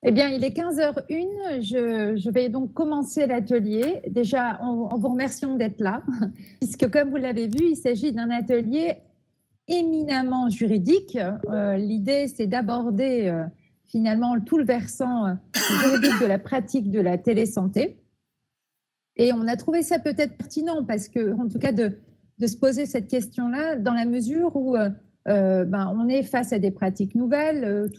Eh bien, il est 15h01. Je vais donc commencer l'atelier. Déjà, en vous remerciant d'être là, puisque comme vous l'avez vu, il s'agit d'un atelier éminemment juridique. L'idée, c'est d'aborder finalement tout le versant juridique de la pratique de la télésanté. Et on a trouvé ça peut-être pertinent, parce que, en tout cas, de se poser cette question-là, dans la mesure où on est face à des pratiques nouvelles.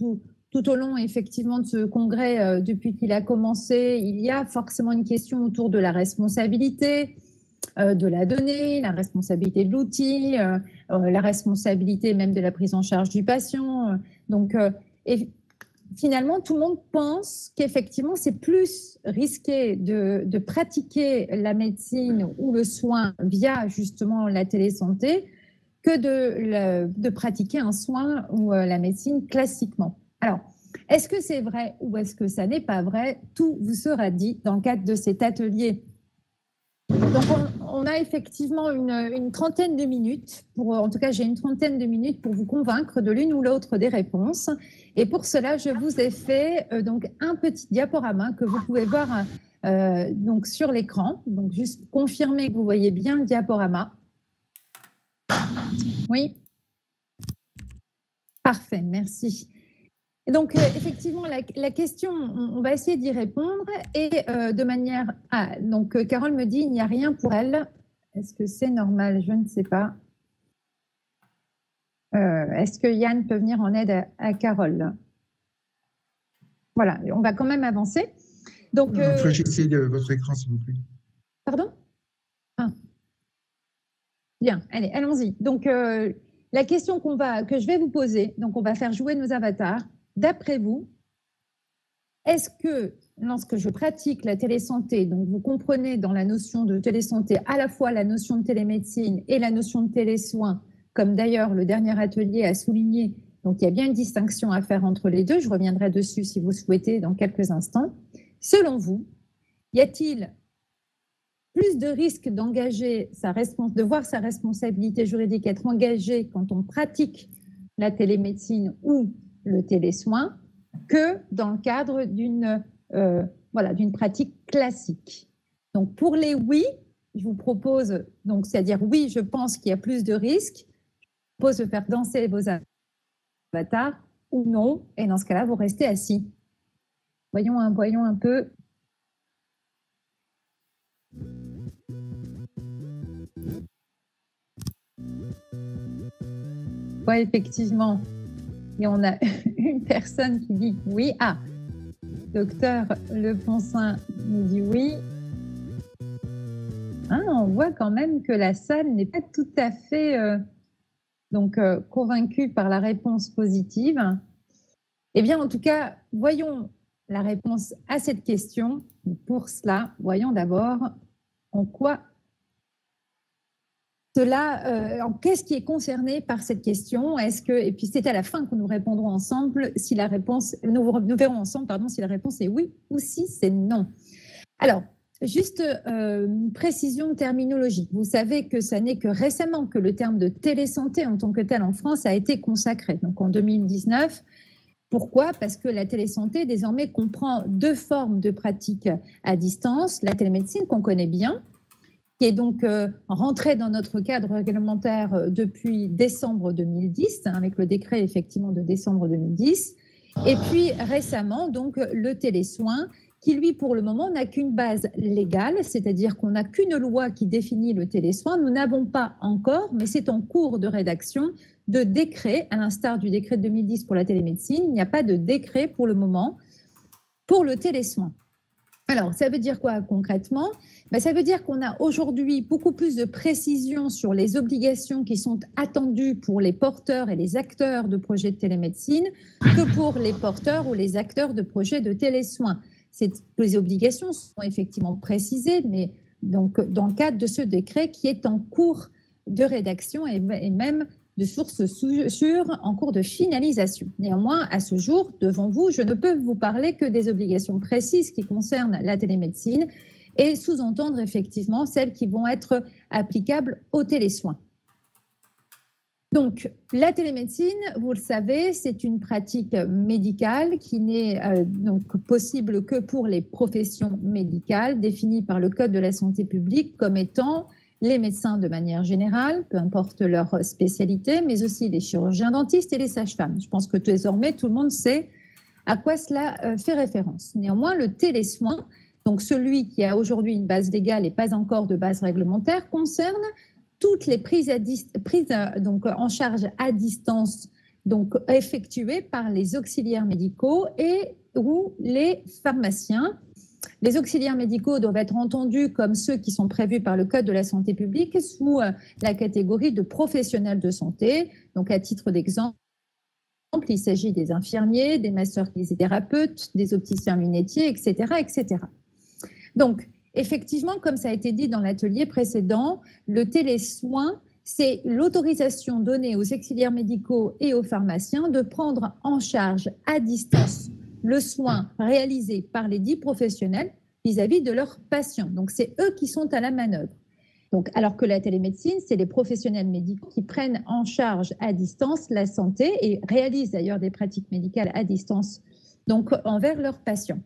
Tout au long, effectivement, de ce congrès, depuis qu'il a commencé, il y a forcément une question autour de la responsabilité de la donnée, la responsabilité de l'outil, la responsabilité même de la prise en charge du patient. Et finalement, tout le monde pense qu'effectivement, c'est plus risqué de pratiquer la médecine ou le soin via justement la télésanté que de pratiquer un soin ou la médecine classiquement. Alors, est-ce que c'est vrai ou est-ce que ça n'est pas vrai? Tout vous sera dit dans le cadre de cet atelier. Donc, on a effectivement une trentaine de minutes, en tout cas, j'ai une trentaine de minutes pour vous convaincre de l'une ou l'autre des réponses. Et pour cela, je vous ai fait donc un petit diaporama que vous pouvez voir donc sur l'écran. Donc, juste confirmer que vous voyez bien le diaporama. Oui. Parfait, merci. Et donc, effectivement, la question, on va essayer d'y répondre et de manière... Ah, donc, Carole me dit, il n'y a rien pour elle. Est-ce que c'est normal? Je ne sais pas. Est-ce que Yann peut venir en aide à Carole? Voilà, on va quand même avancer. Donc, fléchissez votre écran, s'il vous plaît. Pardon? Ah. Bien, allez, allons-y. Donc, la question que je vais vous poser, donc on va faire jouer nos avatars. D'après vous, est-ce que lorsque je pratique la télésanté, donc vous comprenez dans la notion de télésanté à la fois la notion de télémédecine et la notion de télésoins, comme d'ailleurs le dernier atelier a souligné, donc il y a bien une distinction à faire entre les deux, je reviendrai dessus si vous souhaitez dans quelques instants. Selon vous, y a-t-il plus de risques de voir sa responsabilité juridique être engagée quand on pratique la télémédecine ou le télésoin que dans le cadre d'une pratique classique? Donc, pour les oui, je vous propose, donc c'est-à-dire oui, je pense qu'il y a plus de risques, je vous propose de faire danser vos avatars, ou non, et dans ce cas-là, vous restez assis. Voyons un peu. Oui, effectivement. Et on a une personne qui dit oui. Ah, docteur Leponsin nous dit oui. Ah, on voit quand même que la salle n'est pas tout à fait convaincue par la réponse positive. Eh bien, en tout cas, voyons la réponse à cette question. Pour cela, voyons d'abord en quoi qu'est-ce qui est concerné par cette question? Et puis c'est à la fin que nous répondrons ensemble si la réponse, nous verrons ensemble, pardon, si la réponse est oui ou si c'est non. Alors, juste une précision terminologique. Vous savez que ça n'est que récemment que le terme de télésanté en tant que tel en France a été consacré, donc en 2019. Pourquoi? Parce que la télésanté désormais comprend deux formes de pratique à distance. La télémédecine qu'on connaît bien, qui est donc rentrée dans notre cadre réglementaire depuis décembre 2010, avec le décret effectivement de décembre 2010. Et puis récemment, donc le télésoin, qui lui pour le moment n'a qu'une base légale, c'est-à-dire qu'on n'a qu'une loi qui définit le télésoin. Nous n'avons pas encore, mais c'est en cours de rédaction, de décret, à l'instar du décret de 2010 pour la télémédecine. Il n'y a pas de décret pour le moment pour le télésoin. Alors, ça veut dire quoi concrètement? Ça veut dire qu'on a aujourd'hui beaucoup plus de précision sur les obligations qui sont attendues pour les porteurs et les acteurs de projets de télémédecine que pour les porteurs ou les acteurs de projets de télésoins. Les obligations sont effectivement précisées, mais donc dans le cadre de ce décret qui est en cours de rédaction et même de sources sûres en cours de finalisation. Néanmoins, à ce jour, devant vous, je ne peux vous parler que des obligations précises qui concernent la télémédecine et sous-entendre effectivement celles qui vont être applicables aux télésoins. Donc, la télémédecine, vous le savez, c'est une pratique médicale qui n'est donc possible que pour les professions médicales définies par le Code de la santé publique comme étant les médecins de manière générale, peu importe leur spécialité, mais aussi les chirurgiens dentistes et les sages-femmes. Je pense que désormais, tout le monde sait à quoi cela fait référence. Néanmoins, le télésoin, donc celui qui a aujourd'hui une base légale et pas encore de base réglementaire, concerne toutes les prises donc en charge à distance, donc effectuées par les auxiliaires médicaux et ou les pharmaciens. Les auxiliaires médicaux doivent être entendus comme ceux qui sont prévus par le Code de la santé publique sous la catégorie de professionnels de santé. Donc, à titre d'exemple, il s'agit des infirmiers, des masseurs-kinésithérapeutes, des opticiens lunetiers, etc., etc. Donc, effectivement, comme ça a été dit dans l'atelier précédent, le télésoin, c'est l'autorisation donnée aux auxiliaires médicaux et aux pharmaciens de prendre en charge à distance le soin réalisé par les dits professionnels vis-à-vis de leurs patients. Donc, c'est eux qui sont à la manœuvre. Donc, alors que la télémédecine, c'est les professionnels médicaux qui prennent en charge à distance la santé et réalisent d'ailleurs des pratiques médicales à distance donc, envers leurs patients.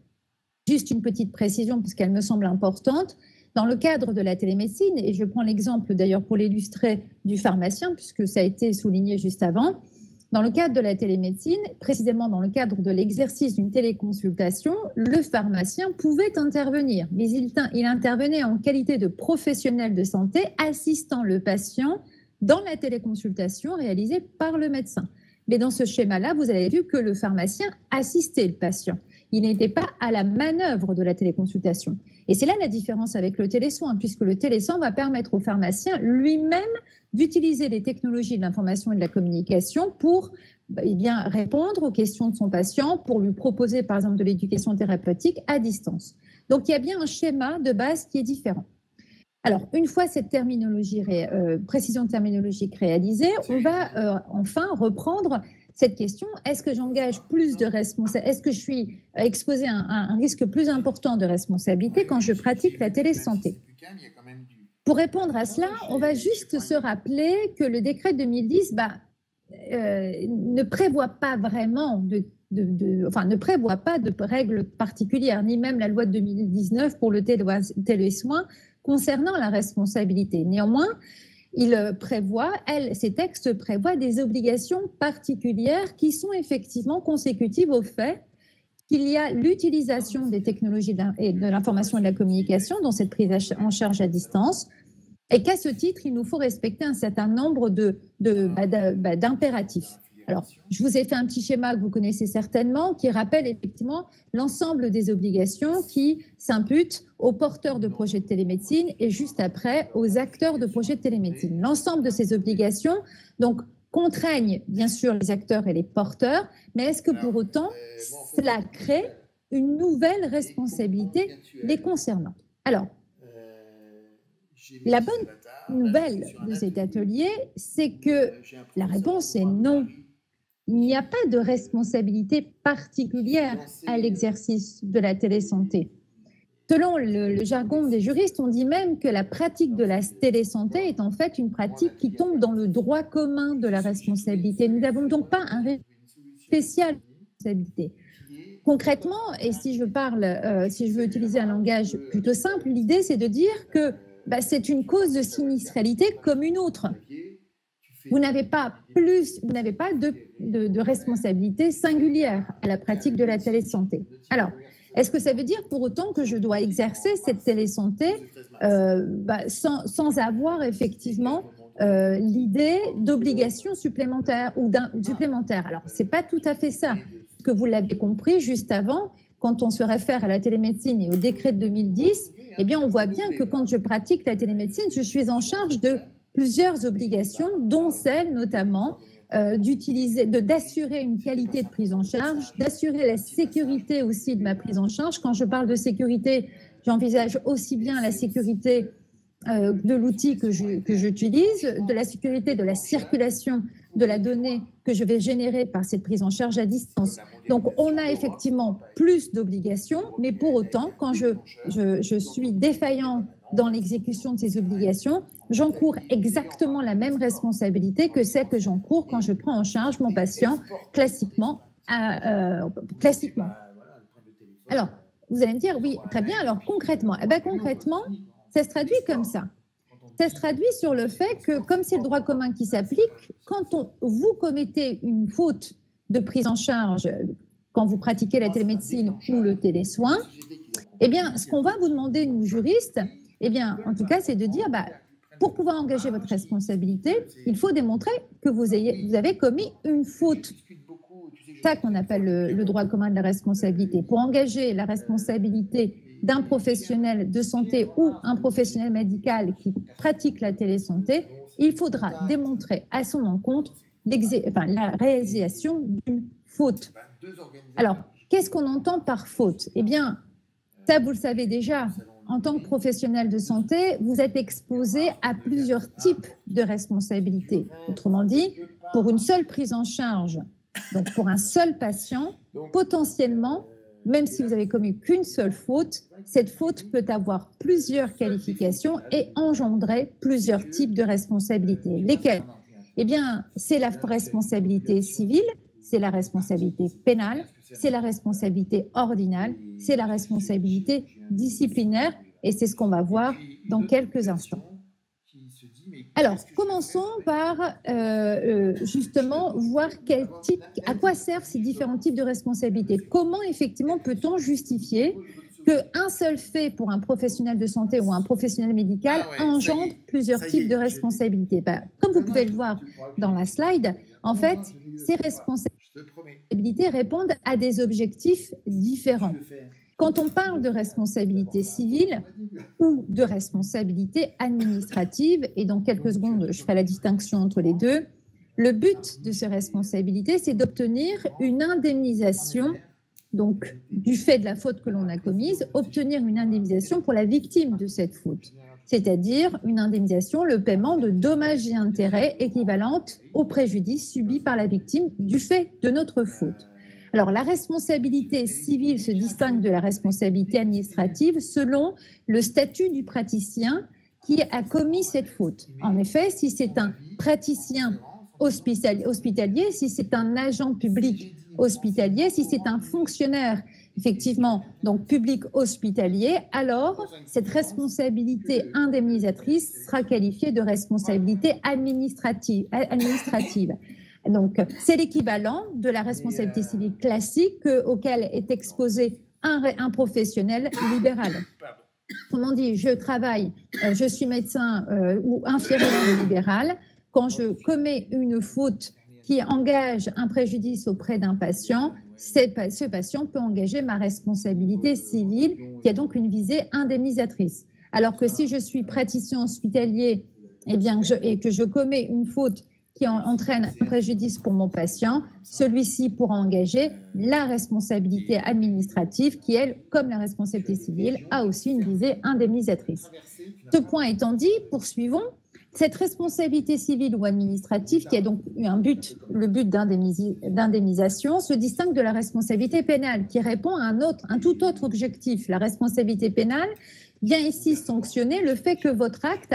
Juste une petite précision, puisqu'elle me semble importante. Dans le cadre de la télémédecine, et je prends l'exemple d'ailleurs pour l'illustrer du pharmacien, puisque ça a été souligné juste avant, dans le cadre de la télémédecine, précisément dans le cadre de l'exercice d'une téléconsultation, le pharmacien pouvait intervenir, mais il intervenait en qualité de professionnel de santé assistant le patient dans la téléconsultation réalisée par le médecin. Mais dans ce schéma-là, vous avez vu que le pharmacien assistait le patient. Il n'était pas à la manœuvre de la téléconsultation. Et c'est là la différence avec le télésoin, puisque le télésoin va permettre au pharmacien lui-même d'utiliser les technologies de l'information et de la communication pour répondre aux questions de son patient, pour lui proposer par exemple de l'éducation thérapeutique à distance. Donc il y a bien un schéma de base qui est différent. Alors, une fois cette précision terminologique réalisée, on va enfin reprendre cette question. Est-ce que j'engage plus de responsabilité? Est-ce que je suis exposé à un risque plus important de responsabilité quand je pratique la télésanté? Pour répondre à cela, on va juste se rappeler que le décret de 2010 ne prévoit pas vraiment ne prévoit pas de règles particulières, ni même la loi de 2019 pour le télésoin concernant la responsabilité. Néanmoins, ces textes prévoient des obligations particulières qui sont effectivement consécutives au fait qu'il y a l'utilisation des technologies de l'information et de la communication dans cette prise en charge à distance, et qu'à ce titre, il nous faut respecter un certain nombre d'impératifs. Alors, je vous ai fait un petit schéma que vous connaissez certainement, qui rappelle effectivement l'ensemble des obligations qui s'imputent aux porteurs de projets de télémédecine et juste après aux acteurs de projets de télémédecine. L'ensemble de ces obligations donc, contraignent bien sûr les acteurs et les porteurs, mais est-ce que pour autant cela crée une nouvelle responsabilité les concernant? Alors, la bonne nouvelle de cet atelier, c'est que la réponse est non. Il n'y a pas de responsabilité particulière à l'exercice de la télésanté. Selon le jargon des juristes, on dit même que la pratique de la télésanté est en fait une pratique qui tombe dans le droit commun de la responsabilité. Nous n'avons donc pas un régime spécial de responsabilité. Concrètement, et si je veux utiliser un langage plutôt simple, l'idée c'est de dire que c'est une cause de sinistralité comme une autre. Vous n'avez pas de responsabilité singulière à la pratique de la télésanté. Alors, est-ce que ça veut dire pour autant que je dois exercer cette télésanté sans avoir effectivement l'idée d'obligation supplémentaire ou supplémentaire? Alors, ce n'est pas tout à fait ça. Que vous l'avez compris juste avant, quand on se réfère à la télémédecine et au décret de 2010, eh bien, on voit bien que quand je pratique la télémédecine, je suis en charge de plusieurs obligations, dont celle notamment d'assurer une qualité de prise en charge, d'assurer la sécurité aussi de ma prise en charge. Quand je parle de sécurité, j'envisage aussi bien la sécurité de l'outil que j'utilise, de la sécurité de la circulation de la donnée que je vais générer par cette prise en charge à distance. Donc, on a effectivement plus d'obligations, mais pour autant, quand je suis défaillant dans l'exécution de ses obligations, j'encours exactement la même responsabilité que celle que j'encours quand je prends en charge mon patient classiquement. Classiquement. Alors, vous allez me dire, oui, très bien, alors concrètement, eh bien, concrètement, ça se traduit comme ça. Ça se traduit sur le fait que, comme c'est le droit commun qui s'applique, quand vous commettez une faute de prise en charge, quand vous pratiquez la télémédecine ou le télésoin, eh bien, ce qu'on va vous demander, nous juristes, eh bien, en tout cas, c'est de dire, pour pouvoir engager votre responsabilité, il faut démontrer que vous avez commis une faute. C'est ça qu'on appelle le droit commun de la responsabilité. Pour engager la responsabilité d'un professionnel de santé ou un professionnel médical qui pratique la télésanté, il faudra démontrer à son encontre la réalisation d'une faute. Alors, qu'est-ce qu'on entend par faute? Eh bien, ça, vous le savez déjà, en tant que professionnel de santé, vous êtes exposé à plusieurs types de responsabilités. Autrement dit, pour une seule prise en charge, donc pour un seul patient, potentiellement, même si vous avez commis qu'une seule faute, cette faute peut avoir plusieurs qualifications et engendrer plusieurs types de responsabilités. Lesquelles? Eh bien, c'est la responsabilité civile, c'est la responsabilité pénale, c'est la responsabilité ordinale, c'est la responsabilité disciplinaire, et c'est ce qu'on va voir dans quelques instants. Alors, commençons par justement voir à quoi servent ces différents types de responsabilités. Comment effectivement peut-on justifier qu'un seul fait pour un professionnel de santé ou un professionnel médical engendre plusieurs types de responsabilités? Comme vous pouvez le voir dans la slide, en fait, ces responsabilités répondent à des objectifs différents. Quand on parle de responsabilité civile ou de responsabilité administrative, et dans quelques secondes, je ferai la distinction entre les deux, le but de ces responsabilités, c'est d'obtenir une indemnisation, donc du fait de la faute que l'on a commise, obtenir une indemnisation pour la victime de cette faute, c'est-à-dire une indemnisation, le paiement de dommages et intérêts équivalentes au préjudice subi par la victime du fait de notre faute. Alors, la responsabilité civile se distingue de la responsabilité administrative selon le statut du praticien qui a commis cette faute. En effet, si c'est un praticien hospitalier, si c'est un agent public hospitalier, si c'est un fonctionnaire, effectivement, donc public hospitalier, alors cette responsabilité indemnisatrice sera qualifiée de responsabilité administrative. Donc, c'est l'équivalent de la responsabilité civile classique auquel est exposé un professionnel libéral. Autrement dit, je travaille, je suis médecin ou infirmier libéral. Quand je commets une faute qui engage un préjudice auprès d'un patient, ce patient peut engager ma responsabilité civile, qui a donc une visée indemnisatrice. Alors que si je suis praticien hospitalier et que je commets une faute qui entraîne un préjudice pour mon patient, celui-ci pourra engager la responsabilité administrative qui, elle, comme la responsabilité civile, a aussi une visée indemnisatrice. Ce point étant dit, poursuivons. Cette responsabilité civile ou administrative, qui a donc eu le but d'indemnisation, se distingue de la responsabilité pénale, qui répond à un tout autre objectif. La responsabilité pénale vient ici sanctionner le fait que votre acte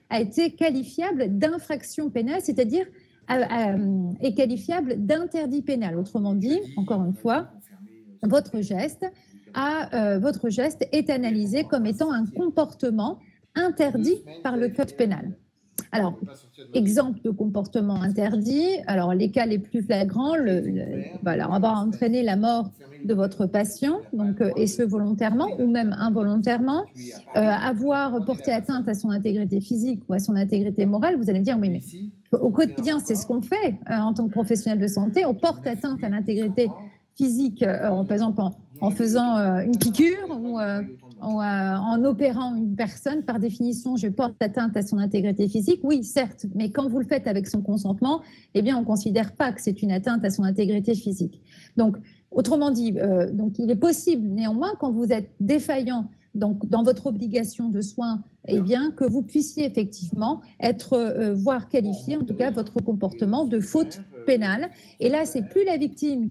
a été qualifiable d'infraction pénale, c'est-à-dire est qualifiable d'interdit pénal. Autrement dit, encore une fois, votre geste est analysé comme étant un comportement interdit par le code pénal. Alors, exemple de comportement interdit, alors les cas les plus flagrants, voilà, on va entraîner la mort de votre patient, donc, et ce volontairement ou même involontairement, avoir porté atteinte à son intégrité physique ou à son intégrité morale. Vous allez me dire, oui, mais au quotidien, c'est ce qu'on fait en tant que professionnel de santé, on porte atteinte à l'intégrité physique, par exemple en faisant une piqûre ou en opérant une personne. Par définition, je porte atteinte à son intégrité physique. Oui, certes, mais quand vous le faites avec son consentement, eh bien, on ne considère pas que c'est une atteinte à son intégrité physique. Donc, autrement dit, donc il est possible néanmoins, quand vous êtes défaillant donc, dans votre obligation de soins, eh bien, que vous puissiez effectivement voire qualifier en tout cas votre comportement de faute pénale. Et là, c'est plus la victime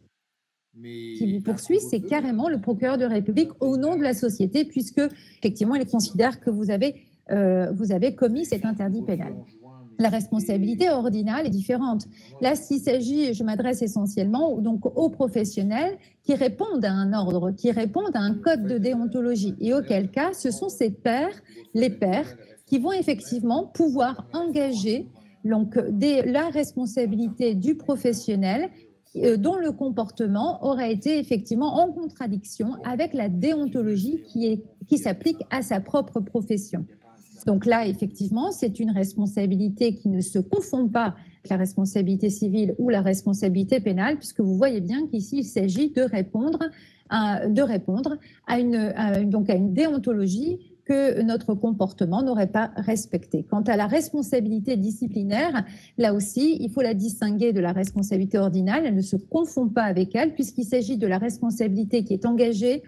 qui vous poursuit, c'est carrément le procureur de la République au nom de la société, puisque effectivement, il considère que vous avez commis cet interdit pénal. La responsabilité ordinale est différente. Là, s'il s'agit, je m'adresse essentiellement donc aux professionnels qui répondent à un ordre, qui répondent à un code de déontologie. Et auquel cas, ce sont ces pairs, les pairs, qui vont effectivement pouvoir engager donc, la responsabilité du professionnel dont le comportement aurait été effectivement en contradiction avec la déontologie qui s'applique à sa propre profession. Donc là, effectivement, c'est une responsabilité qui ne se confond pas avec la responsabilité civile ou la responsabilité pénale, puisque vous voyez bien qu'ici, il s'agit de répondre à une déontologie que notre comportement n'aurait pas respectée. Quant à la responsabilité disciplinaire, là aussi, il faut la distinguer de la responsabilité ordinale. Elle ne se confond pas avec elle, puisqu'il s'agit de la responsabilité qui est engagée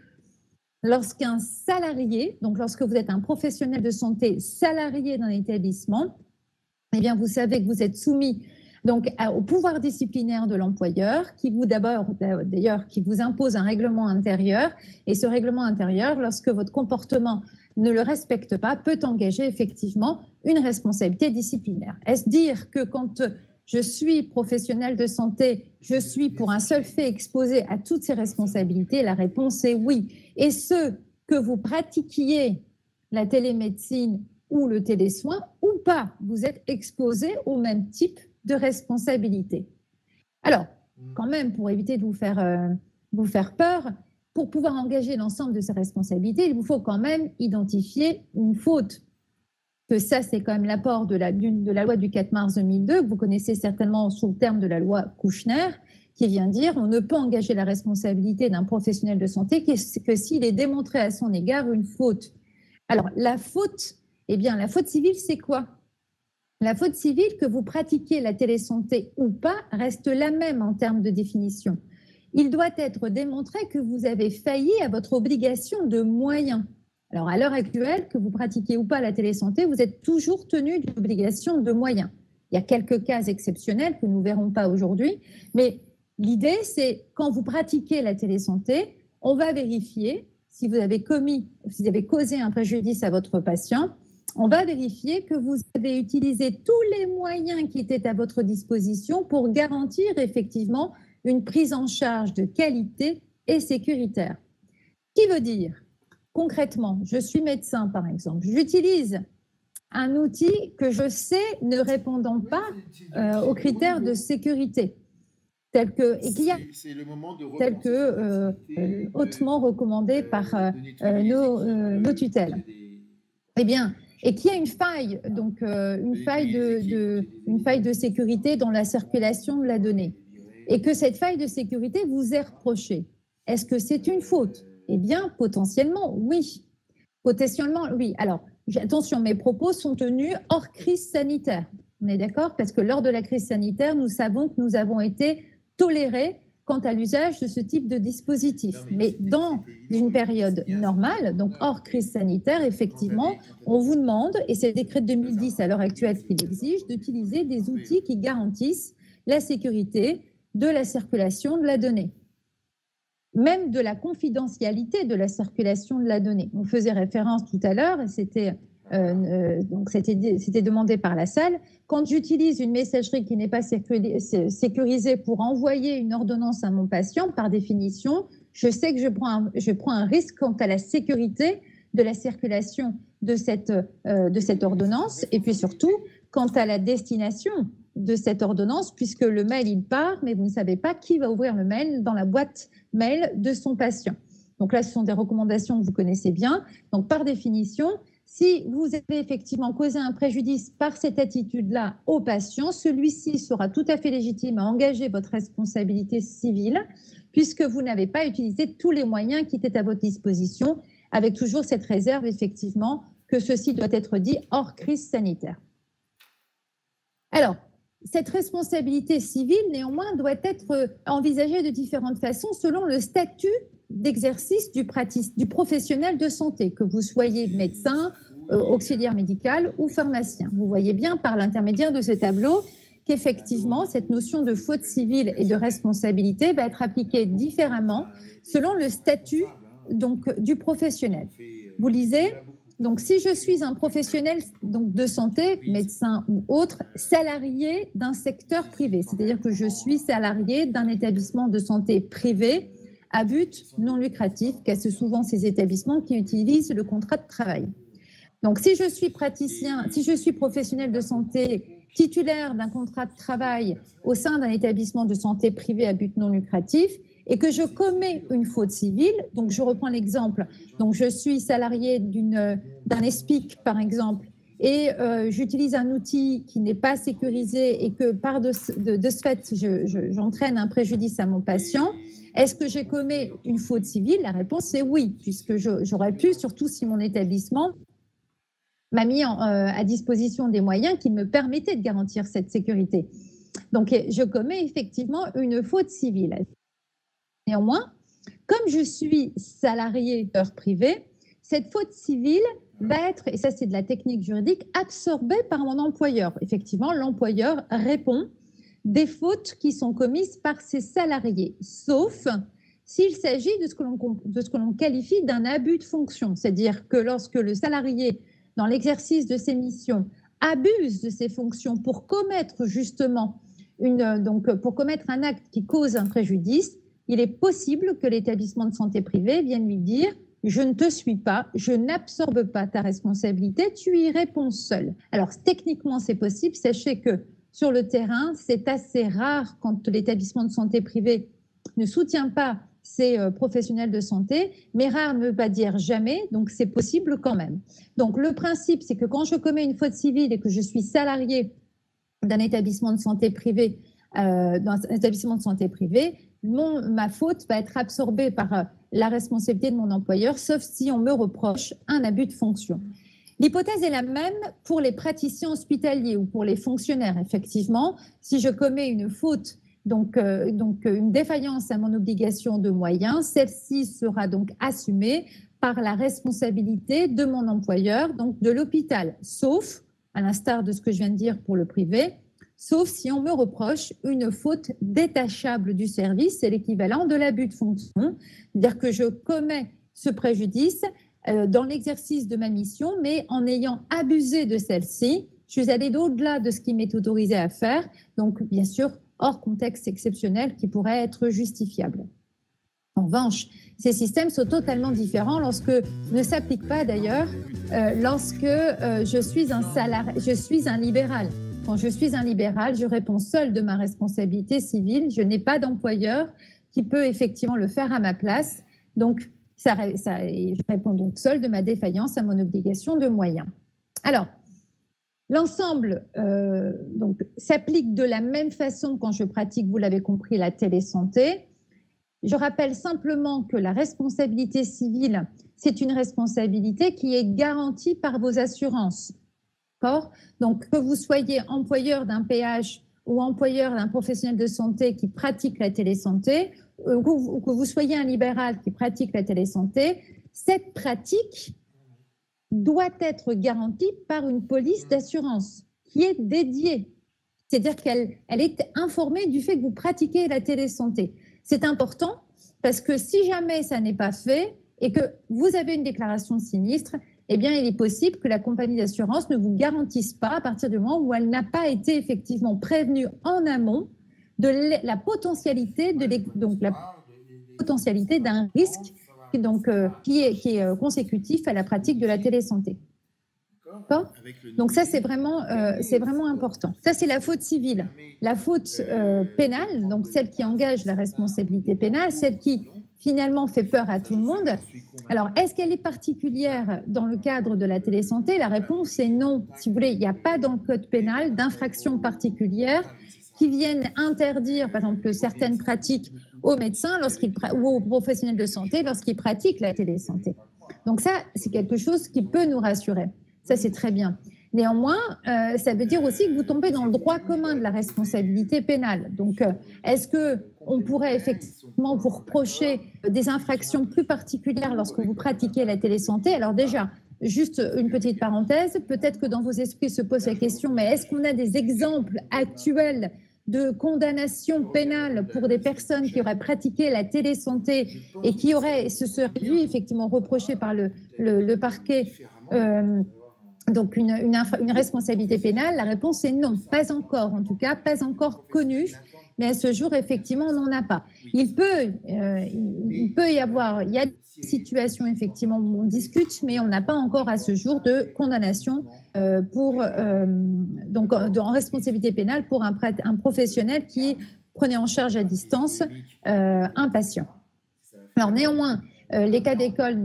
lorsqu'un salarié, donc lorsque vous êtes un professionnel de santé salarié d'un établissement, eh bien vous savez que vous êtes soumis donc au pouvoir disciplinaire de l'employeur qui vous impose un règlement intérieur, et ce règlement intérieur, lorsque votre comportement ne le respecte pas, peut engager effectivement une responsabilité disciplinaire. Est-ce dire que quand je suis professionnel de santé, je suis pour un seul fait exposé à toutes ces responsabilités? La réponse est oui. Et ce, que vous pratiquiez la télémédecine ou le télésoin ou pas, vous êtes exposé au même type de responsabilité. Alors, quand même, pour éviter de vous faire peur, pour pouvoir engager l'ensemble de ces responsabilités, il vous faut quand même identifier une faute. Que ça, c'est quand même l'apport de la loi du 4 mars 2002, que vous connaissez certainement sous le terme de la loi Kouchner, qui vient dire on ne peut engager la responsabilité d'un professionnel de santé que s'il est démontré à son égard une faute. Alors, la faute, eh bien, la faute civile, c'est quoi? La faute civile, que vous pratiquiez la télésanté ou pas, reste la même en termes de définition. Il doit être démontré que vous avez failli à votre obligation de moyens. Alors, à l'heure actuelle, que vous pratiquiez ou pas la télésanté, vous êtes toujours tenu d'une obligation de moyens. Il y a quelques cas exceptionnels que nous ne verrons pas aujourd'hui, mais l'idée, c'est quand vous pratiquez la télésanté, on va vérifier si vous avez causé un préjudice à votre patient, on va vérifier que vous avez utilisé tous les moyens qui étaient à votre disposition pour garantir effectivement une prise en charge de qualité et sécuritaire. Ce qui veut dire, concrètement, je suis médecin par exemple, j'utilise un outil que je sais ne répondant pas aux critères de sécurité, tel que hautement recommandé par nos tutelles. Eh bien, et qu'il y a une faille, donc une faille de sécurité dans la circulation de la donnée, et que cette faille de sécurité vous est reprochée. Est-ce que c'est une faute? Eh bien, potentiellement, oui. Potentiellement, oui. Alors, attention, mes propos sont tenus hors crise sanitaire. On est d'accord? Parce que lors de la crise sanitaire, nous savons que nous avons été tolérés quant à l'usage de ce type de dispositif. Mais dans une période normale, donc hors crise sanitaire, effectivement, on vous demande, et c'est le décret de 2010 à l'heure actuelle qui l'exige, d'utiliser des outils qui garantissent la sécurité de la circulation de la donnée, même de la confidentialité de la circulation de la donnée. On faisait référence tout à l'heure, et c'était demandé par la salle. Quand j'utilise une messagerie qui n'est pas sécurisée pour envoyer une ordonnance à mon patient, par définition, je sais que je prends un risque quant à la sécurité de la circulation de cette ordonnance, et puis surtout quant à la destination de cette ordonnance, puisque le mail, il part, mais vous ne savez pas qui va ouvrir le mail dans la boîte mail de son patient. Donc là, ce sont des recommandations que vous connaissez bien. Donc, par définition, si vous avez effectivement causé un préjudice par cette attitude-là au patient, celui-ci sera tout à fait légitime à engager votre responsabilité civile, puisque vous n'avez pas utilisé tous les moyens qui étaient à votre disposition, avec toujours cette réserve, effectivement, que ceci doit être dit hors crise sanitaire. Alors, cette responsabilité civile, néanmoins, doit être envisagée de différentes façons selon le statut d'exercice du professionnel de santé, que vous soyez médecin, auxiliaire médical ou pharmacien. Vous voyez bien par l'intermédiaire de ce tableau qu'effectivement, cette notion de faute civile et de responsabilité va être appliquée différemment selon le statut donc, du professionnel. Vous lisez, donc si je suis un professionnel donc, de santé, médecin ou autre, salarié d'un secteur privé, c'est-à-dire que je suis salarié d'un établissement de santé privé à but non lucratif, car c'est souvent ces établissements qui utilisent le contrat de travail. Donc, si je suis praticien, si je suis professionnel de santé titulaire d'un contrat de travail au sein d'un établissement de santé privé à but non lucratif et que je commets une faute civile, donc je reprends l'exemple, donc je suis salarié d'un ESPIC par exemple, et j'utilise un outil qui n'est pas sécurisé et que par de ce fait, j'entraîne un préjudice à mon patient, est-ce que j'ai commis une faute civile? La réponse est oui, puisque j'aurais pu, surtout si mon établissement m'a mis à disposition des moyens qui me permettaient de garantir cette sécurité. Donc, je commets effectivement une faute civile. Néanmoins, comme je suis salarié privé, cette faute civile va être, et ça c'est de la technique juridique, absorbée par mon employeur. Effectivement, l'employeur répond des fautes qui sont commises par ses salariés, sauf s'il s'agit de ce que l'on qualifie d'un abus de fonction, c'est-à-dire que lorsque le salarié, dans l'exercice de ses missions, abuse de ses fonctions pour commettre justement pour commettre un acte qui cause un préjudice, il est possible que l'établissement de santé privé vienne lui dire « je ne te suis pas, je n'absorbe pas ta responsabilité, tu y réponds seul ». Alors techniquement c'est possible, sachez que sur le terrain c'est assez rare quand l'établissement de santé privé ne soutient pas ses professionnels de santé, mais rare ne veut pas dire jamais, donc c'est possible quand même. Donc le principe c'est que quand je commets une faute civile et que je suis salarié d'un établissement de santé privé, ma faute va être absorbée par la responsabilité de mon employeur, sauf si on me reproche un abus de fonction. L'hypothèse est la même pour les praticiens hospitaliers ou pour les fonctionnaires. Effectivement, si je commets une faute, donc une défaillance à mon obligation de moyens, celle-ci sera donc assumée par la responsabilité de mon employeur, donc de l'hôpital, sauf, à l'instar de ce que je viens de dire pour le privé, sauf si on me reproche une faute détachable du service, c'est l'équivalent de l'abus de fonction, c'est-à-dire que je commets ce préjudice dans l'exercice de ma mission, mais en ayant abusé de celle-ci, je suis allée au-delà de ce qui m'est autorisé à faire, donc bien sûr hors contexte exceptionnel qui pourrait être justifiable. En revanche, ces systèmes sont totalement différents ne s'appliquent pas d'ailleurs lorsque je suis un libéral. Quand je suis un libéral, je réponds seul de ma responsabilité civile. Je n'ai pas d'employeur qui peut effectivement le faire à ma place. Donc, je réponds donc seul de ma défaillance à mon obligation de moyens. Alors, l'ensemble s'applique de la même façon quand je pratique, vous l'avez compris, la télésanté. Je rappelle simplement que la responsabilité civile, c'est une responsabilité qui est garantie par vos assurances. Donc, que vous soyez employeur d'un PH ou employeur d'un professionnel de santé qui pratique la télésanté, ou que vous soyez un libéral qui pratique la télésanté, cette pratique doit être garantie par une police d'assurance qui est dédiée. C'est-à-dire qu'elle est informée du fait que vous pratiquez la télésanté. C'est important parce que si jamais ça n'est pas fait et que vous avez une déclaration de sinistre, eh bien, il est possible que la compagnie d'assurance ne vous garantisse pas à partir du moment où elle n'a pas été effectivement prévenue en amont de la potentialité d'un risque qui est consécutif à la pratique de la télésanté. Donc ça, c'est vraiment important. Ça, c'est la faute civile. La faute pénale, donc celle qui engage la responsabilité pénale, celle qui finalement fait peur à tout le monde. Alors, est-ce qu'elle est particulière dans le cadre de la télésanté? La réponse est non. Si vous voulez, il n'y a pas dans le code pénal d'infraction particulière qui viennent interdire, par exemple, certaines pratiques aux médecins ou aux professionnels de santé lorsqu'ils pratiquent la télésanté. Donc ça, c'est quelque chose qui peut nous rassurer. Ça, c'est très bien. Néanmoins, ça veut dire aussi que vous tombez dans le droit commun de la responsabilité pénale. Donc, est-ce qu'on pourrait effectivement vous reprocher des infractions plus particulières lorsque vous pratiquez la télésanté? Alors déjà, juste une petite parenthèse, peut-être que dans vos esprits se pose la question, mais est-ce qu'on a des exemples actuels de condamnation pénale pour des personnes qui auraient pratiqué la télésanté et qui se seraient vues effectivement reprochées par le parquet donc une responsabilité pénale? La réponse est non, pas encore, en tout cas, pas encore connue. Mais à ce jour, effectivement, on n'en a pas. Il peut y avoir, il y a des situations, effectivement, où on discute, mais on n'a pas encore à ce jour de condamnation donc en responsabilité pénale pour un professionnel qui prenait en charge à distance un patient. Alors néanmoins, les cas d'école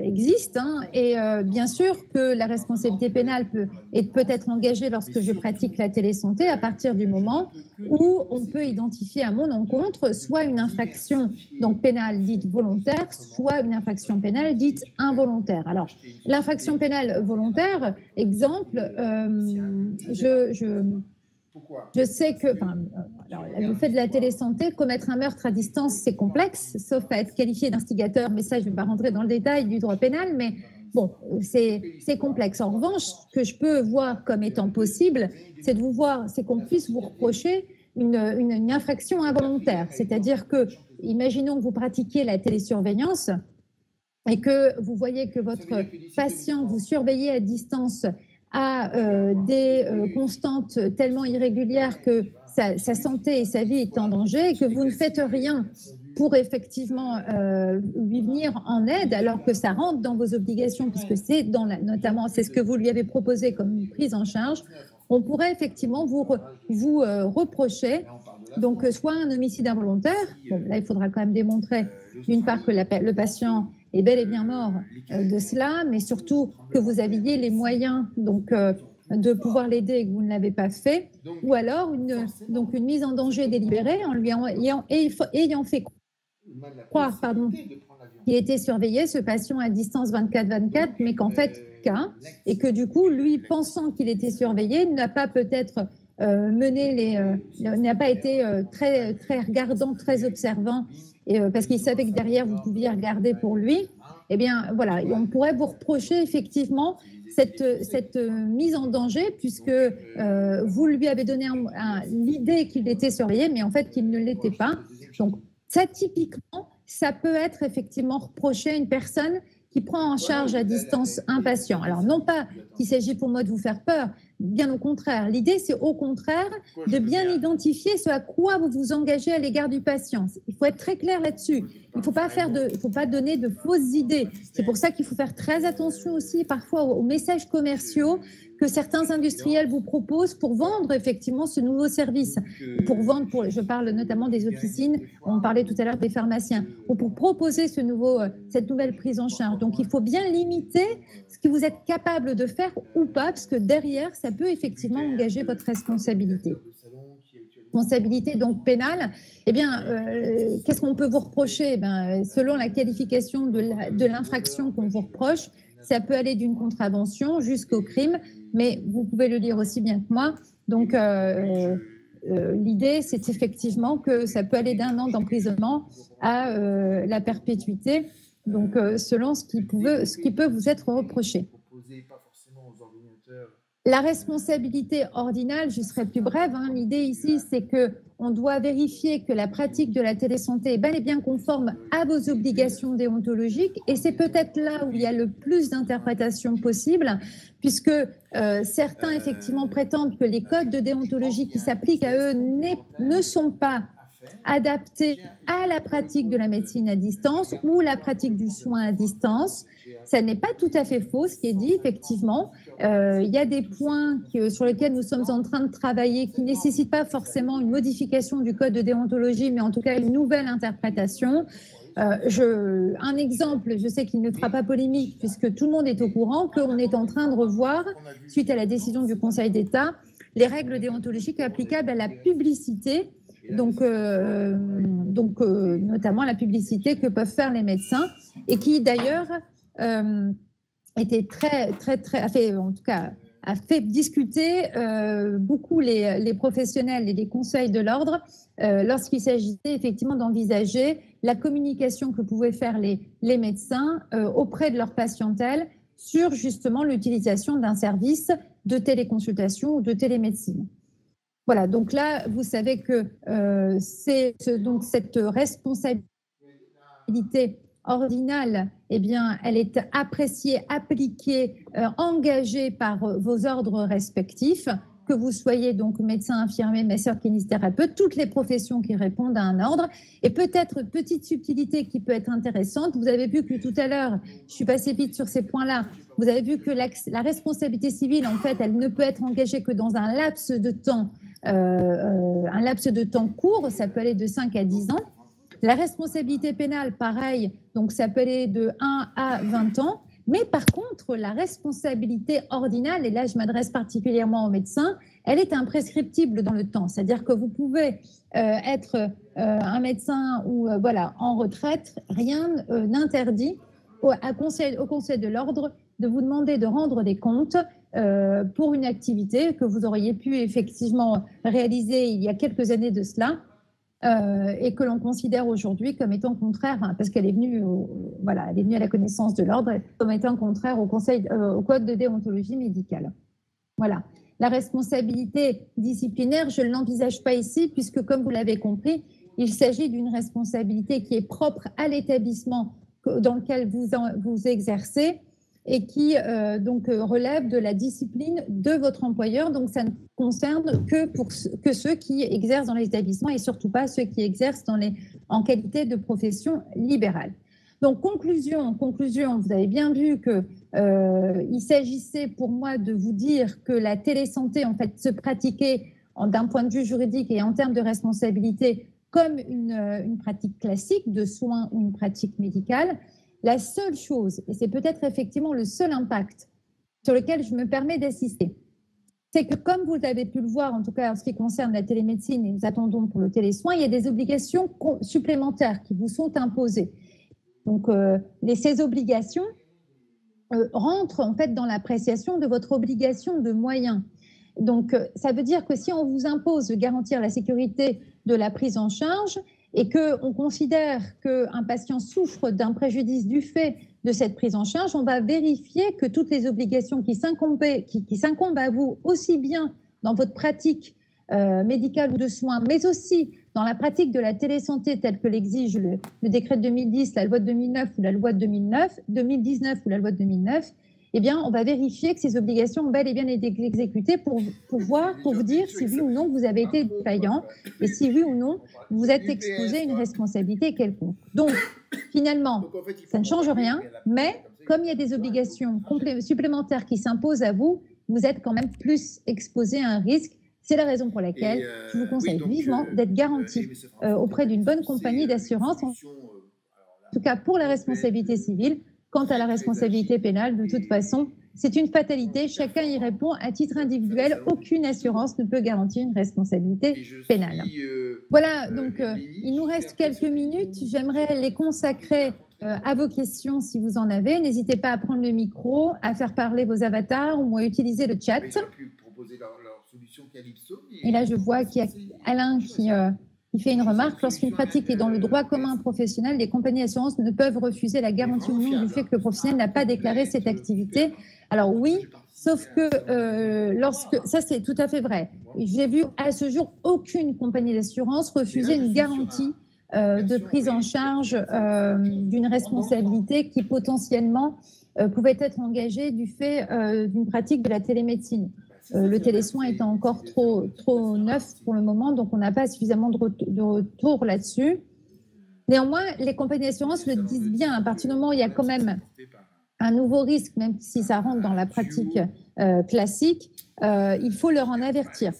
existent et bien sûr que la responsabilité pénale peut être engagée lorsque je pratique la télésanté à partir du moment où on peut identifier à mon encontre soit une infraction donc pénale dite volontaire, soit une infraction pénale dite involontaire. Alors l'infraction pénale volontaire, exemple, je sais que le fait de la télésanté, commettre un meurtre à distance, c'est complexe, sauf à être qualifié d'instigateur, mais ça, je ne vais pas rentrer dans le détail du droit pénal, mais bon, c'est complexe. En revanche, ce que je peux voir comme étant possible, c'est qu'on puisse vous reprocher une infraction involontaire. C'est-à-dire que, imaginons que vous pratiquiez la télésurveillance et que vous voyez que votre patient, vous surveillez à distance, à des constantes tellement irrégulières que sa santé et sa vie est en danger et que vous ne faites rien pour effectivement lui venir en aide alors que ça rentre dans vos obligations puisque c'est notamment c'est ce que vous lui avez proposé comme une prise en charge, on pourrait effectivement vous reprocher donc soit un homicide involontaire, bon, là il faudra quand même démontrer d'une part que le patient est bel et bien mort de cela, mais surtout que vous aviez les moyens donc, de pouvoir l'aider et que vous ne l'avez pas fait, ou alors une mise en danger délibérée en lui ayant fait croire qu'il était surveillé, ce patient à distance 24/24, mais qu'en fait, et que du coup, lui, pensant qu'il était surveillé, n'a pas peut-être n'a pas été très, très regardant, très observant, parce qu'il savait que derrière, vous pouviez regarder pour lui. Eh bien, voilà, on pourrait vous reprocher effectivement cette mise en danger, puisque vous lui avez donné l'idée qu'il était surveillé, mais en fait, qu'il ne l'était pas. Donc, ça, typiquement, ça peut être effectivement reproché à une personne qui prend en charge à distance un patient. Alors, non pas qu'il s'agit pour moi de vous faire peur, bien au contraire. L'idée, c'est au contraire de bien identifier ce à quoi vous vous engagez à l'égard du patient. Il faut être très clair là-dessus. Il ne faut pas donner de fausses idées. C'est pour ça qu'il faut faire très attention aussi parfois aux messages commerciaux que certains industriels vous proposent pour vendre effectivement ce nouveau service. Je parle notamment des officines, on parlait tout à l'heure des pharmaciens, ou pour proposer cette nouvelle prise en charge. Donc il faut bien limiter ce que vous êtes capable de faire ou pas, parce que derrière, ça peut effectivement engager votre responsabilité. Responsabilité donc pénale, eh bien, qu'est-ce qu'on peut vous reprocher? Selon la qualification de l'infraction qu'on vous reproche, ça peut aller d'une contravention jusqu'au crime, mais vous pouvez le lire aussi bien que moi. Donc, l'idée, c'est effectivement que ça peut aller d'1 an d'emprisonnement à la perpétuité, donc selon ce qui peut vous être reproché. La responsabilité ordinale, je serai plus brève, l'idée ici, c'est qu'on doit vérifier que la pratique de la télésanté est bel et bien conforme à vos obligations déontologiques, et c'est peut-être là où il y a le plus d'interprétations possibles, puisque certains, effectivement, prétendent que les codes de déontologie qui s'appliquent à eux ne sont pas adaptés à la pratique de la médecine à distance ou la pratique du soin à distance. Ça n'est pas tout à fait faux, ce qui est dit, effectivement. Il y a des points sur lesquels nous sommes en train de travailler qui ne nécessitent pas forcément une modification du code de déontologie, mais en tout cas une nouvelle interprétation. Un exemple, je sais qu'il ne fera pas polémique puisque tout le monde est au courant qu'on est en train de revoir, suite à la décision du Conseil d'État, les règles déontologiques applicables à la publicité, donc notamment la publicité que peuvent faire les médecins et qui d'ailleurs était a fait discuter beaucoup les professionnels et les conseils de l'ordre lorsqu'il s'agissait effectivement d'envisager la communication que pouvaient faire les médecins auprès de leur patientèle sur justement l'utilisation d'un service de téléconsultation ou de télémédecine. Voilà, donc là, vous savez que c'est donc cette responsabilité ordinale, eh bien, elle est appréciée, appliquée, engagée par vos ordres respectifs, que vous soyez donc médecin, infirmier, masseur, kinésithérapeute, toutes les professions qui répondent à un ordre. Et peut-être petite subtilité qui peut être intéressante, vous avez vu que tout à l'heure, je suis passée vite sur ces points-là, vous avez vu que la responsabilité civile, en fait, elle ne peut être engagée que dans un laps de temps court, ça peut aller de 5 à 10 ans. La responsabilité pénale, pareil, donc ça peut aller de 1 à 20 ans. Mais par contre, la responsabilité ordinale, et là je m'adresse particulièrement aux médecins, elle est imprescriptible dans le temps. C'est-à-dire que vous pouvez être un médecin ou voilà, en retraite, rien n'interdit au conseil de l'ordre de vous demander de rendre des comptes pour une activité que vous auriez pu effectivement réaliser il y a quelques années de cela. Et que l'on considère aujourd'hui comme étant contraire, parce qu'elle est venue, voilà, elle est venue à la connaissance de l'ordre, comme étant contraire au code de déontologie médicale. Voilà. La responsabilité disciplinaire, je ne l'envisage pas ici, puisque comme vous l'avez compris, il s'agit d'une responsabilité qui est propre à l'étabbissement dans lequel vous exercez et qui donc relève de la discipline de votre employeur. Donc, ça ne concerne que ceux qui exercent dans l'établissement et surtout pas ceux qui exercent en qualité de profession libérale. Donc, conclusion, vous avez bien vu qu'il s'agissait pour moi de vous dire que la télésanté, en fait, se pratiquait d'un point de vue juridique et en termes de responsabilité comme une pratique classique de soins ou une pratique médicale. La seule chose, et c'est peut-être effectivement le seul impact sur lequel je me permets d'insister, c'est que comme vous avez pu le voir, en tout cas en ce qui concerne la télémédecine, et nous attendons pour le télésoin, il y a des obligations supplémentaires qui vous sont imposées. Donc, ces obligations rentrent en fait dans l'appréciation de votre obligation de moyens. Donc, ça veut dire que si on vous impose de garantir la sécurité de la prise en charge, et qu'on considère qu'un patient souffre d'un préjudice du fait de cette prise en charge, on va vérifier que toutes les obligations qui s'incombent à vous, aussi bien dans votre pratique médicale ou de soins, mais aussi dans la pratique de la télésanté telle que l'exige le décret de 2010, la loi de 2009 ou la loi de 2019 ou la loi de 2009, eh bien, on va vérifier que ces obligations ont bel et bien été exécutées pour vous dire si oui ou non vous avez été défaillant et si oui ou non vous êtes exposé à une responsabilité quelconque. Donc, finalement, ça ne change rien, mais comme il y a des obligations supplémentaires qui s'imposent à vous, vous êtes quand même plus exposé à un risque. C'est la raison pour laquelle je vous conseille vivement d'être garanti auprès d'une bonne compagnie d'assurance, en tout cas pour la responsabilité civile. Quant à la responsabilité pénale, de toute façon, c'est une fatalité. Chacun y répond à titre individuel. Aucune assurance ne peut garantir une responsabilité pénale. Voilà, donc il nous reste quelques minutes. J'aimerais les consacrer à vos questions si vous en avez. N'hésitez pas à prendre le micro, à faire parler vos avatars ou à utiliser le chat. Et là, je vois qu'il y a Alain qui fait une remarque. Lorsqu'une pratique est dans le droit commun professionnel, les compagnies d'assurance ne peuvent refuser la garantie ou non du fait que le professionnel n'a pas déclaré cette activité. Alors oui, sauf que ça c'est tout à fait vrai. J'ai vu à ce jour aucune compagnie d'assurance refuser une garantie de prise en charge d'une responsabilité qui potentiellement pouvait être engagée du fait d'une pratique de la télémédecine. Le télésoin étant encore trop neuf pour le moment, donc on n'a pas suffisamment de retour là-dessus. Néanmoins, les compagnies d'assurance le disent bien, à partir du moment où il y a quand même un nouveau risque, même si ça rentre dans la pratique classique, il faut leur en avertir.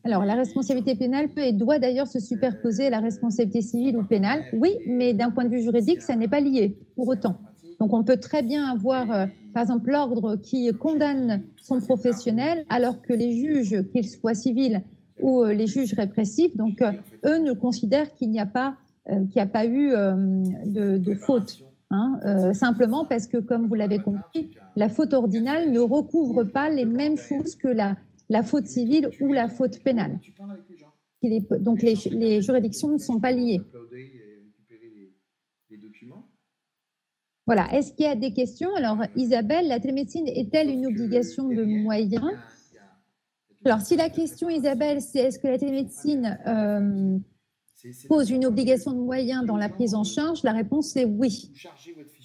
Alors, la responsabilité pénale peut et doit d'ailleurs se superposer à la responsabilité civile ou pénale. Oui, mais d'un point de vue juridique, ça n'est pas lié pour autant. Donc, on peut très bien avoir, par exemple, l'ordre qui condamne son professionnel, alors que les juges, qu'ils soient civils ou les juges répressifs, donc eux ne considèrent qu'il n'y a pas eu de faute. Simplement parce que, comme vous l'avez compris, la faute ordinale ne recouvre pas les mêmes choses que la faute civile ou la faute pénale. Donc, les juridictions ne sont pas liées. Voilà. Est-ce qu'il y a des questions? Alors, Isabelle, la télémédecine est-elle une obligation de moyens? Alors, si la question, Isabelle, c'est est-ce que la télémédecine pose une obligation de moyens dans la prise en charge, la réponse est oui.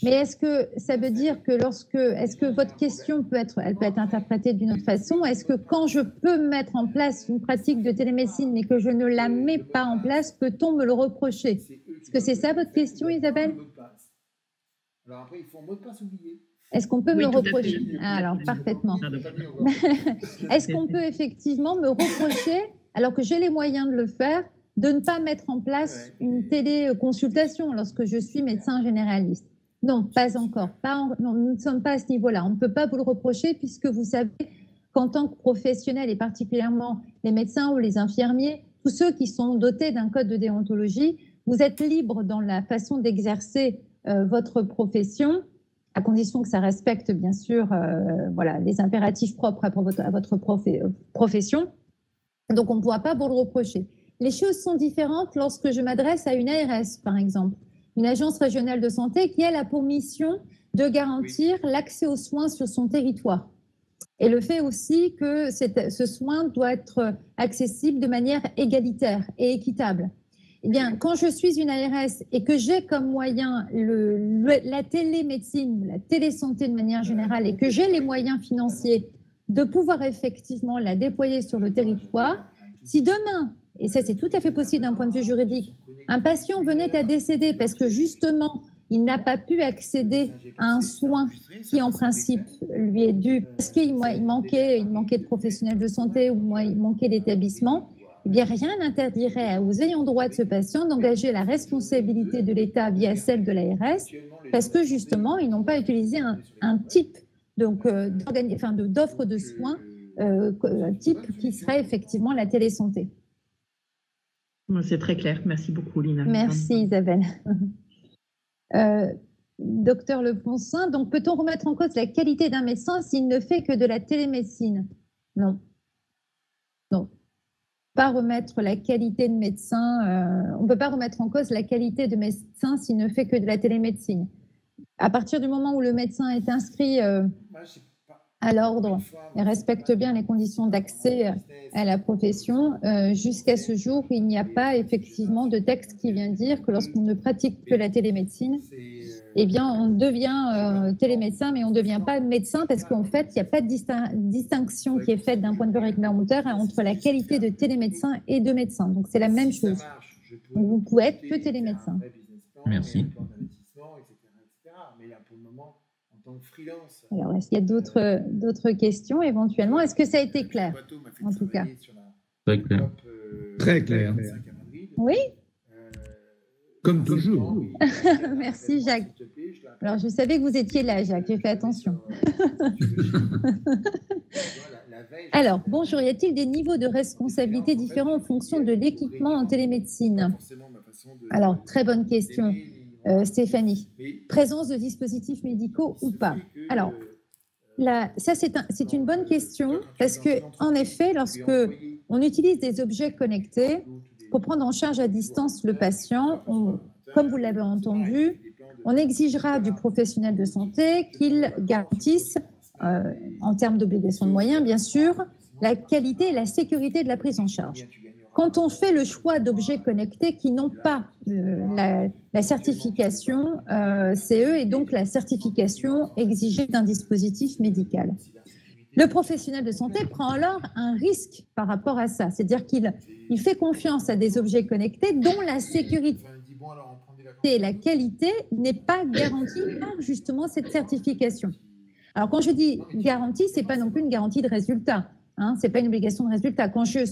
Mais est-ce que ça veut dire que est-ce que votre question peut être interprétée d'une autre façon? Est-ce que quand je peux mettre en place une pratique de télémédecine mais que je ne la mets pas en place, peut-on me le reprocher? Est-ce que c'est ça votre question, Isabelle? Alors après, il faut un mot de passe oublié. Est-ce qu'on peut me reprocher? Alors, parfaitement. Est-ce qu'on peut effectivement me reprocher, alors que j'ai les moyens de le faire, de ne pas mettre en place une téléconsultation lorsque je suis médecin généraliste? Non, pas encore. Non, nous ne sommes pas à ce niveau-là. On ne peut pas vous le reprocher puisque vous savez qu'en tant que professionnel, et particulièrement les médecins ou les infirmiers, tous ceux qui sont dotés d'un code de déontologie, vous êtes libre dans la façon d'exercer votre profession, à condition que ça respecte bien sûr les impératifs propres à votre profession. Donc on ne pourra pas vous le reprocher. Les choses sont différentes lorsque je m'adresse à une ARS, par exemple, une agence régionale de santé qui, elle, a pour mission de garantir l'accès aux soins sur son territoire. Et le fait aussi que ce soin doit être accessible de manière égalitaire et équitable. Eh bien, quand je suis une ARS et que j'ai comme moyen la télémédecine, la télésanté de manière générale, et que j'ai les moyens financiers de pouvoir effectivement la déployer sur le territoire, si demain, et ça c'est tout à fait possible d'un point de vue juridique, un patient venait à décéder parce que justement, il n'a pas pu accéder à un soin qui, en principe, lui est dû parce qu'il manquait de professionnels de santé ou il manquait d'établissement, eh bien, rien n'interdirait aux ayants droit de ce patient d'engager la responsabilité de l'État via celle de l'ARS parce que, justement, ils n'ont pas utilisé un type d'offre de soins type qui serait effectivement la télésanté. C'est très clair. Merci beaucoup, Lina. Merci, Isabelle. Docteur Leponcin, donc peut-on remettre en cause la qualité d'un médecin s'il ne fait que de la télémédecine? Non. Non. Pas remettre la qualité de médecin, on ne peut pas remettre en cause la qualité de médecin s'il ne fait que de la télémédecine. À partir du moment où le médecin est inscrit à l'ordre et respecte bien les conditions d'accès à la profession, jusqu'à ce jour, il n'y a pas effectivement de texte qui vient dire que lorsqu'on ne pratique que la télémédecine, eh bien, on devient télémédecin, mais on ne devient pas médecin parce qu'en fait, il n'y a pas de distinction qui est faite d'un point de vue réglementaire entre la qualité de télémédecin et de médecin. Donc, c'est la même chose. Donc, vous pouvez être que télémédecin. Merci. Alors, est-ce qu'il y a d'autres questions éventuellement? Est-ce que ça a été clair, en tout cas? Très clair. Très clair. Oui. Comme toujours. Merci, Jacques. Alors, je savais que vous étiez là, Jacques. J'ai fait attention. Alors, bonjour. Y a-t-il des niveaux de responsabilité différents en fonction de l'équipement en télémédecine? Alors, très bonne question, Stéphanie. Présence de dispositifs médicaux ou pas? Alors, ça, c'est une bonne question parce que, en effet, lorsque on utilise des objets connectés, pour prendre en charge à distance le patient, comme vous l'avez entendu, on exigera du professionnel de santé qu'il garantisse, en termes d'obligation de moyens, bien sûr, la qualité et la sécurité de la prise en charge. Quand on fait le choix d'objets connectés qui n'ont pas la certification CE et donc la certification exigée d'un dispositif médical, le professionnel de santé prend alors un risque par rapport à ça. C'est-à-dire qu'il fait confiance à des objets connectés dont la sécurité et la qualité n'est pas garantie par justement cette certification. Alors, quand je dis garantie, ce n'est pas non plus une garantie de résultat. Hein, ce n'est pas une obligation de résultat. Quand j'ai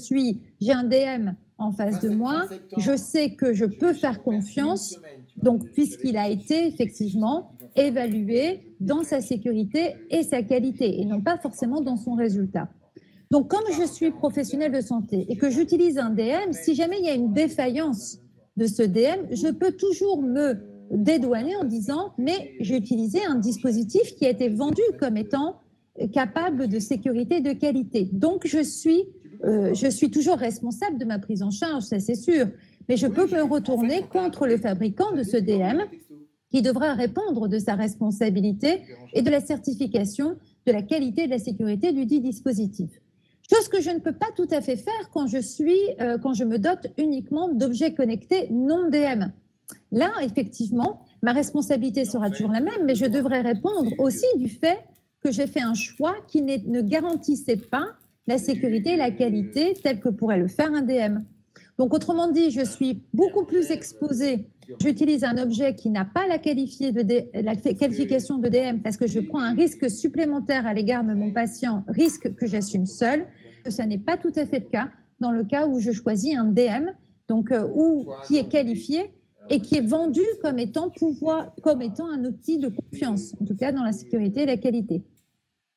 un DM en face de moi, je sais que je peux faire confiance, donc puisqu'il a été effectivement évalué dans sa sécurité et sa qualité, et non pas forcément dans son résultat. Donc, comme je suis professionnel de santé et que j'utilise un DM, si jamais il y a une défaillance de ce DM, je peux toujours me dédouaner en disant « mais j'ai utilisé un dispositif qui a été vendu comme étant capable de sécurité et de qualité. Donc, je suis toujours responsable de ma prise en charge, ça c'est sûr, mais je peux me retourner contre le fabricant de ce DM qui devra répondre de sa responsabilité et de la certification de la qualité et de la sécurité du dit dispositif. Chose que je ne peux pas tout à fait faire quand je me dote uniquement d'objets connectés non DM. Là, effectivement, ma responsabilité sera toujours la même, mais je devrais répondre aussi du fait que j'ai fait un choix qui ne garantissait pas la sécurité et la qualité telle que pourrait le faire un DM. Donc, autrement dit, je suis beaucoup plus exposée. J'utilise un objet qui n'a pas la qualification de DM parce que je prends un risque supplémentaire à l'égard de mon patient, risque que j'assume seul. Ça n'est pas tout à fait le cas dans le cas où je choisis un DM, donc qui est qualifié et qui est vendu comme étant un outil de confiance, en tout cas dans la sécurité et la qualité.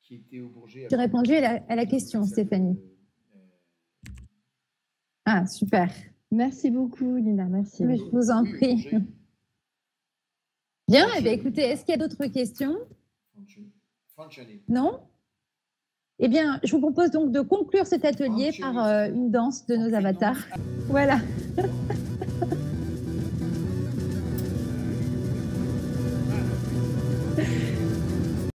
J'ai répondu à la question, Stéphanie. Ah, super. Merci beaucoup, Lina. Merci. Oui, je vous en prie. Bien, eh bien, écoutez, est-ce qu'il y a d'autres questions? Non? Eh bien, je vous propose donc de conclure cet atelier par une danse de nos avatars. Voilà.